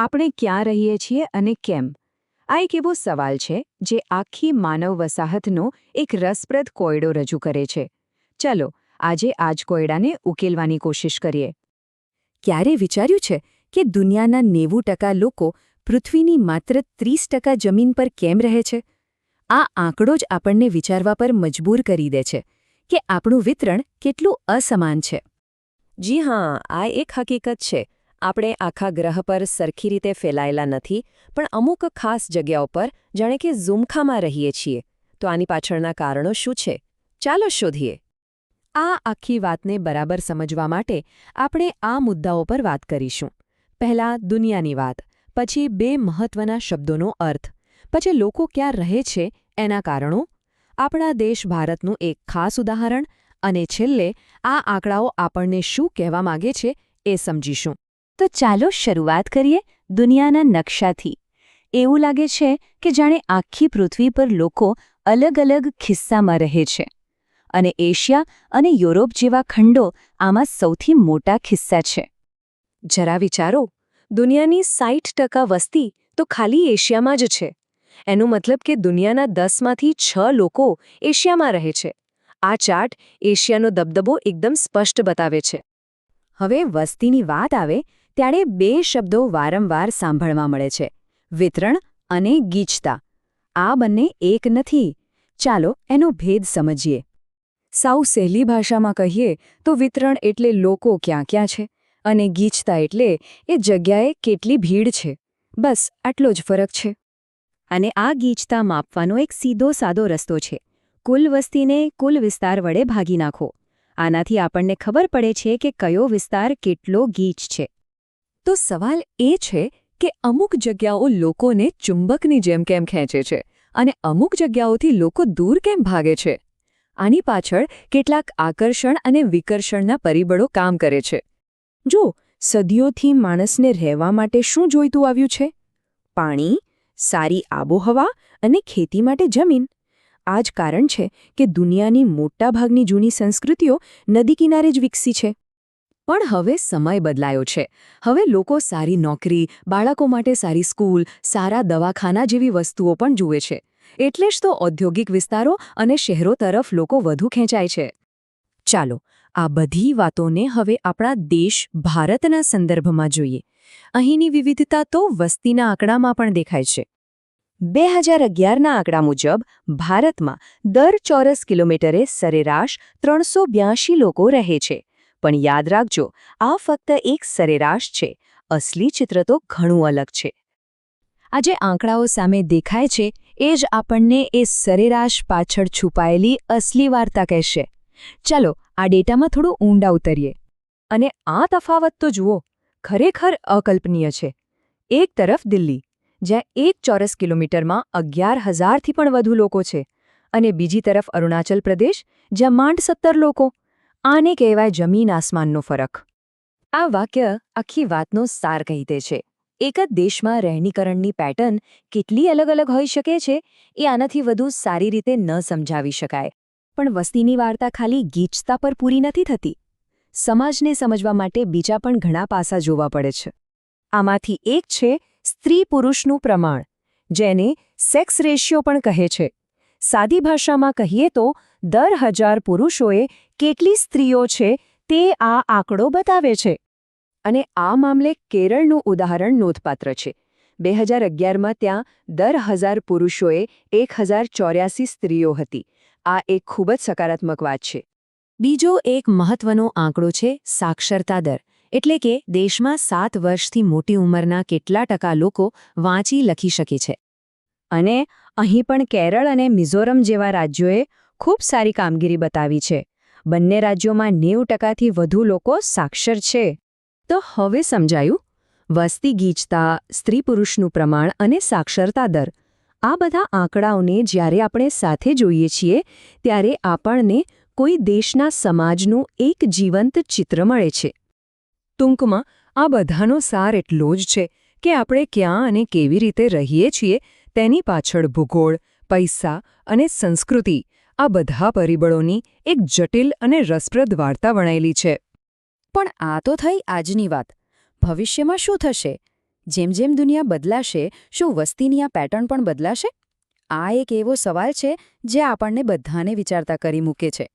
આપણે ક્યાં રહીએ છીએ અને કેમ? આ એક એવો સવાલ છે જે આખી માનવ વસાહતનો એક રસપ્રદ કોયડો રજૂ કરે છે. ચલો, આજે આ જ કોયડાને ઉકેલવાની કોશિશ કરીએ. ક્યારે વિચાર્યું છે કે દુનિયાના 90% લોકો પૃથ્વીની માત્ર 30% જમીન પર કેમ રહે છે? આ આંકડો જ આપણને વિચારવા પર મજબૂર કરી દે છે કે આપણું વિતરણ કેટલું અસમાન છે. જી હા, આ એક હકીકત છે. આપણે આખા ગ્રહ પર સરખી રીતે ફેલાયેલા નથી, પણ અમુક ખાસ જગ્યાઓ પર જાણે કે ઝુમખામાં રહીએ છીએ. તો આની પાછળના કારણો શું છે? ચાલો શોધીએ. આ આખી વાતને બરાબર સમજવા માટે આપણે આ મુદ્દાઓ પર વાત કરીશું. પહેલાં દુનિયાની વાત, પછી બે મહત્વના શબ્દોનો અર્થ, પછી લોકો ક્યાં રહે છે એના કારણો, આપણા દેશ ભારતનું એક ખાસ ઉદાહરણ, અને છેલ્લે આ આંકડાઓ આપણને શું કહેવા માગે છે એ સમજીશું. તો ચાલો શરૂઆત કરીએ દુનિયાના નકશાથી. એવું લાગે છે કે જાણે આખી પૃથ્વી પર લોકો અલગ અલગ ખિસ્સામાં રહે છે. અને એશિયા અને યુરોપ જેવા ખંડો આમાં સૌથી મોટા ખિસ્સા છે. જરા વિચારો, દુનિયાની 60% વસ્તી તો ખાલી એશિયામાં જ છે. એનો મતલબ કે દુનિયાના 10માંથી 6 લોકો એશિયામાં રહે છે. આ ચાર્ટ એશિયાનો દબદબો એકદમ સ્પષ્ટ બતાવે છે. હવે વસ્તીની વાત આવે ત્યારે બે શબ્દો વારંવાર સાંભળવા મળે છે: વિતરણ અને ગીચતા. આ બંને એક નથી. ચાલો એનો ભેદ સમજીએ. સાવ સહેલી ભાષામાં કહીએ તો વિતરણ એટલે લોકો ક્યાં ક્યાં છે, અને ગીચતા એટલે એ જગ્યાએ કેટલી ભીડ છે. બસ આટલો જ ફરક છે. અને આ ગીચતા માપવાનો એક સીધો સાદો રસ્તો છે. કુલ વસ્તીને કુલ વિસ્તાર વડે ભાગી નાખો. આનાથી આપણને ખબર પડે છે કે કયો વિસ્તાર કેટલો ગીચ છે. તો સવાલ એ છે કે અમુક જગ્યાઓ લોકોને ચુંબકની જેમ કેમ ખેંચે છે, અને અમુક જગ્યાઓથી લોકો દૂર કેમ ભાગે છે? આની પાછળ કેટલાક આકર્ષણ અને વિકર્ષણના પરિબળો કામ કરે છે. જો સદીઓથી માણસને રહેવા માટે શું જોઈતું આવ્યું છે? પાણી, સારી આબોહવા અને ખેતી માટે જમીન. આ જ કારણ છે કે દુનિયાની મોટાભાગની જૂની સંસ્કૃતિઓ નદી કિનારે જ વિકસી છે. પણ હવે સમય બદલાયો છે. હવે લોકો સારી નોકરી, બાળકો માટે સારી સ્કૂલ, સારા દવાખાના જેવી વસ્તુઓ પણ જુએ છે. એટલે જ તો ઔદ્યોગિક વિસ્તારો અને શહેરો તરફ લોકો વધુ ખેંચાય છે. ચાલો આ બધી વાતોને હવે આપણા દેશ ભારતના સંદર્ભમાં જોઈએ. અહીંની વિવિધતા તો વસ્તીના આંકડામાં પણ દેખાય છે. 2011ના આંકડા મુજબ ભારતમાં દર ચોરસ કિલોમીટરે સરેરાશ 382 લોકો રહે છે. પણ યાદ રાખજો, આ ફક્ત એક સરેરાશ છે. અસલી ચિત્ર તો ઘણું અલગ છે. આ જે આંકડાઓ સામે દેખાય છે એ જ આપણને એ સરેરાશ પાછળ છુપાયેલી અસલી વાર્તા કહેશે. ચાલો આ ડેટામાં થોડું ઊંડા ઉતરીએ. અને આ તફાવત તો જુઓ, ખરેખર અકલ્પનીય છે. એક તરફ દિલ્હી, જ્યાં 1 ચોરસ કિલોમીટરમાં 11,000થી પણ વધુ લોકો છે, અને બીજી તરફ અરુણાચલ પ્રદેશ, જ્યાં માંડ 17 લોકો. આને કહેવાય જમીન આસમાનનો ફરક. આ વાક્ય આખી વાતનો સાર કહી દે છે. એક જ દેશમાં રહેણીકરણની પેટર્ન કેટલી અલગ અલગ હોઈ શકે છે એ આનાથી વધુ સારી રીતે ન સમજાવી શકાય. પણ વસ્તીની વાર્તા ખાલી ગીચતા પર પૂરી નથી થતી. સમાજને સમજવા માટે બીજા પણ ઘણા પાસા જોવા પડે છે. આમાંથી એક છે સ્ત્રી પુરુષનું પ્રમાણ, જેને સેક્સ રેશિયો પણ કહે છે. સાદી ભાષામાં કહીએ તો દર 1000 પુરુષોએ કેટલી સ્ત્રીઓ છે તે આ આંકડો બતાવે છે. અને આ મામલે કેરળનું ઉદાહરણ નોંધપાત્ર છે. 2011માં ત્યાં દર 1000 પુરુષોએ 1084 સ્ત્રીઓ હતી. આ એક ખૂબ જ સકારાત્મક વાત છે. બીજો એક મહત્વનો આંકડો છે સાક્ષરતા દર, એટલે કે દેશમાં 7 વર્ષથી મોટી ઉંમરના કેટલા ટકા લોકો વાંચી લખી શકે છે. અને અહીં પણ કેરળ અને મિઝોરમ જેવા રાજ્યોએ ખૂબ સારી કામગીરી બતાવી છે. બંને રાજ્યોમાં 90%થી વધુ લોકો સાક્ષર છે. તો હવે સમજાયું? વસ્તી ગીચતા, સ્ત્રી પુરુષનું પ્રમાણ અને સાક્ષરતા દર, આ બધા આંકડાઓને જ્યારે આપણે સાથે જોઈએ છીએ ત્યારે આપણને કોઈ દેશના સમાજનું એક જીવંત ચિત્ર મળે છે. ટૂંકમાં આ બધાનો સાર એટલો જ છે કે આપણે ક્યાં અને કેવી રીતે રહીએ છીએ તેની પાછળ ભૂગોળ, પૈસા અને સંસ્કૃતિ, આ બધા પરિબળોની એક જટિલ અને રસપ્રદ વાર્તા વણાયેલી છે. પણ આ તો થઈ આજની વાત. ભવિષ્યમાં શું થશે? જેમ જેમ દુનિયા બદલાશે, શું વસ્તીની આ પેટર્ન પણ બદલાશે? આ એક એવો સવાલ છે જે આપણને બધાને વિચારતા કરી મૂકે છે.